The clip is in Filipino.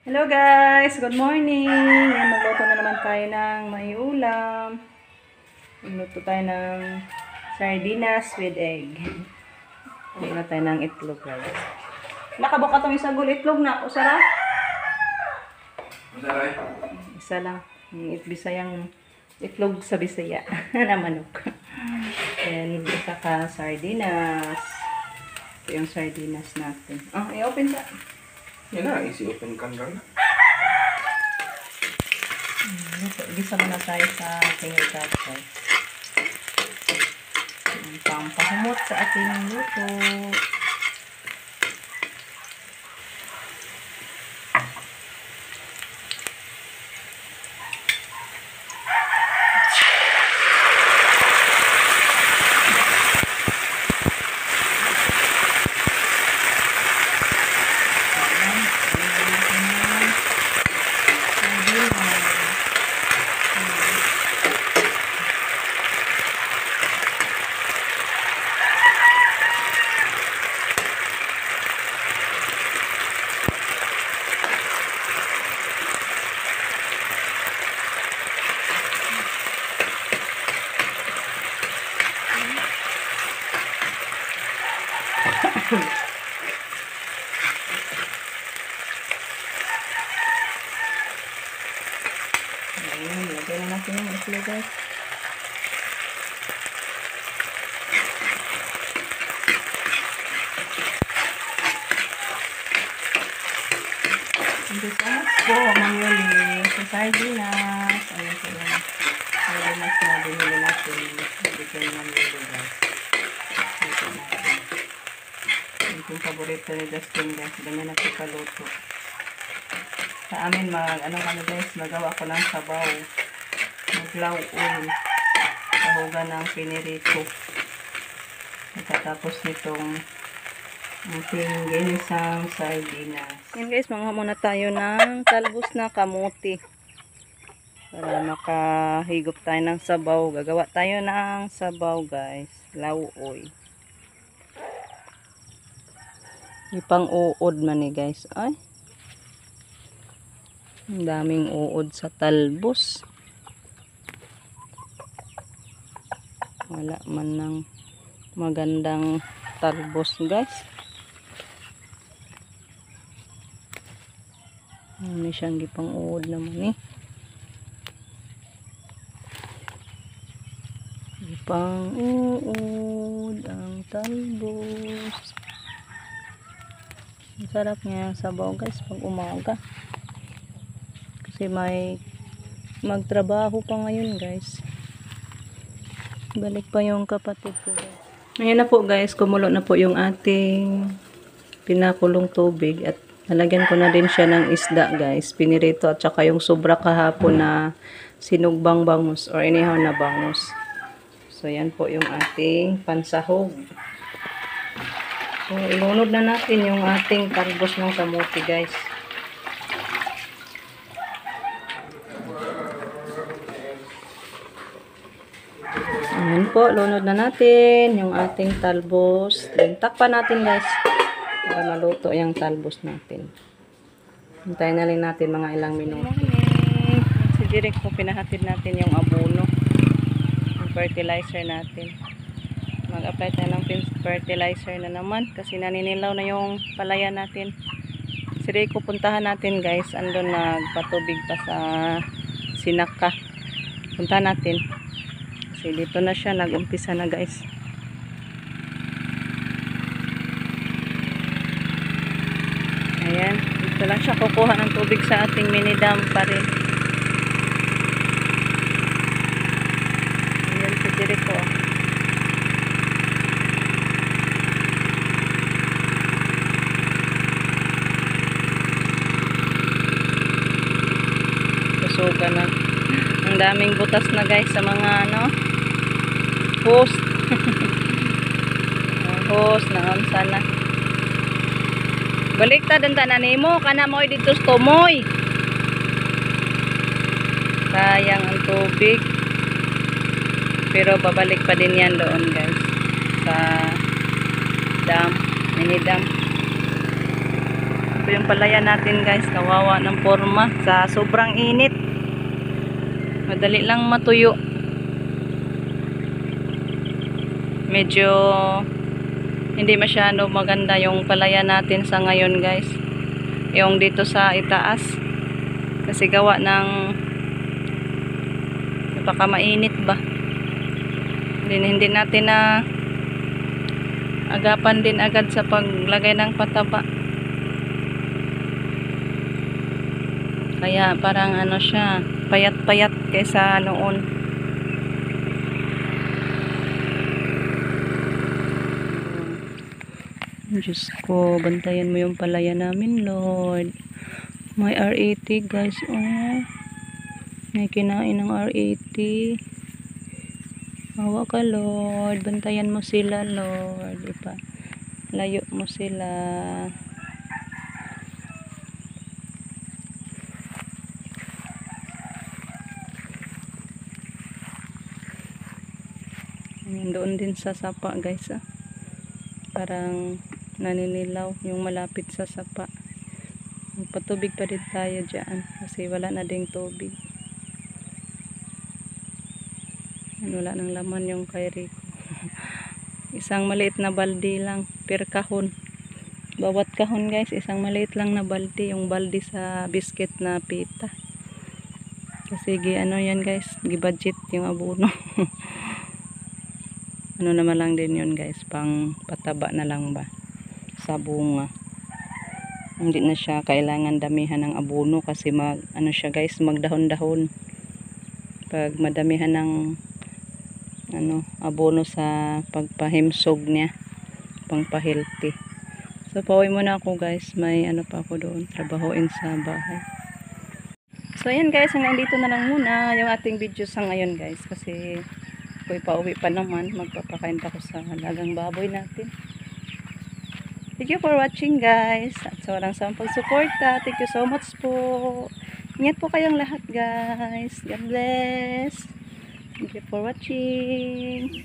Hello guys! Good morning! Ngayon magluto na naman tayo ng may ulam. Magluto tayo ng sardinas with egg. Magluto na tayo ng itlog guys. Nakabuka itong isang itlog na. O sarap? Masarap. Isa lang. Bisayang itlog sa Bisaya na manok. Then isa ka sardinas. Ito yung sardinas natin. I-open sa... Yan na, isi-open can lang. Gisa muna tayo sa ating catsup. Pampahumot sa ating luto. Ayan, lagay na natin yung itlog guys. Ito sa po, manuali sa sardinas. Ayan po yung sardinas na binili natin. Dito yung manuali guys. Ito natin. Ito yung paborito ni Justin guys. Ganyan na ito kaluto. Sa amin, guys, magawa ko ng sabaw. Maglawon. Sahugan ng pinirito. Tapos nitong ating ginisang sardinas. Yan guys, mga muna tayo ng talbos na kamuti. Para makahigop tayo ng sabaw. Gagawa tayo ng sabaw guys. Lauoy. Ipang uod man eh guys. Ay. Ang daming uod sa talbos. Wala man ng magandang talbos guys. May siyang gipang uod naman eh. Gipang uod ang talbos. Ang sarap niya sabaw guys pag umaga. Kasi may magtrabaho pa ngayon guys. Balik pa yung kapatid ko guys. Ayan na po guys, kumulo na po yung ating pinakulong tubig at nalagyan ko na din siya ng isda guys. Pinirito at saka yung sobra kahapon na sinugbang bangus or inihaw na bangus. So yan po yung ating pansahog. So ilunod na natin yung ating talbos ng kamuti guys. Ayan po, lunod na natin yung ating talbos. Then, takpan natin guys para maluto yung talbos natin. Hintayin na rin natin mga ilang minuto. Si Direk po, pinahatid natin yung abono, yung fertilizer natin. Mag-apply tayo ng fertilizer na naman kasi naninilaw na yung palayan natin. Si Rico, puntahan natin guys. Andun nagpatubig pa sa Sinaka. Puntahan natin. Kasi dito na siya, nag-umpisa na guys. Ayan, dito lang siya kukuha ng tubig sa ating mini dam pa rin. Ayan si Jericho. Kusuga na. Ang daming butas na guys sa mga host. Host na sana. Baliktad ang tanan nimo kana mo dito sa tumoy. Sayang ang tubig. Pero babalik pa din yan doon guys sa dam, mini dam. Ito yung palaya natin guys, kawawa ng forma sa sobrang init. Madali lang matuyo. Medyo hindi masyado maganda yung palaya natin sa ngayon guys. Yung dito sa itaas. Kasi gawa ng napaka mainit ba. Hindi natin na agapan din agad sa paglagay ng pataba. Kaya parang ano siya, payat-payat kaysa noon. Diyos ko, bantayan mo yung palaya namin, Lord. May R80 guys, oh. May kinain ng R80. Awa ka, Lord. Bantayan mo sila, Lord. Layo mo sila. Doon din sa sapa, guys, ah. Parang naninilaw yung malapit sa sapa. Magpatubig pa din tayo dyan kasi wala na ding tubig. Wala nang laman yung kay Rico. Isang maliit na balde lang per kahon. Bawat kahon guys, isang maliit lang na balde. Yung balde sa biscuit na pita. Kasi ano yan guys, gibudget yung abono. Ano naman lang din yun guys, pang pataba na lang ba sa bunga. Hindi na siya kailangan damihan ng abono kasi ano siya guys, magdahon-dahon. Pag madamihan ng abono sa pagpahimsog niya, pangpa-healthy. So pauwi muna ako guys, may pa ako doon, trabahoin sa bahay. So ayan guys, hanggang dito na lang muna yung ating video sa ngayon guys, kasi ako'y pauwi pa naman, magpapakain pa ako sa alagang baboy natin. Thank you for watching guys, at sa walang sawang pagsuporta. Thank you so much po. Ingat po kayong lahat guys. God bless. Thank you for watching.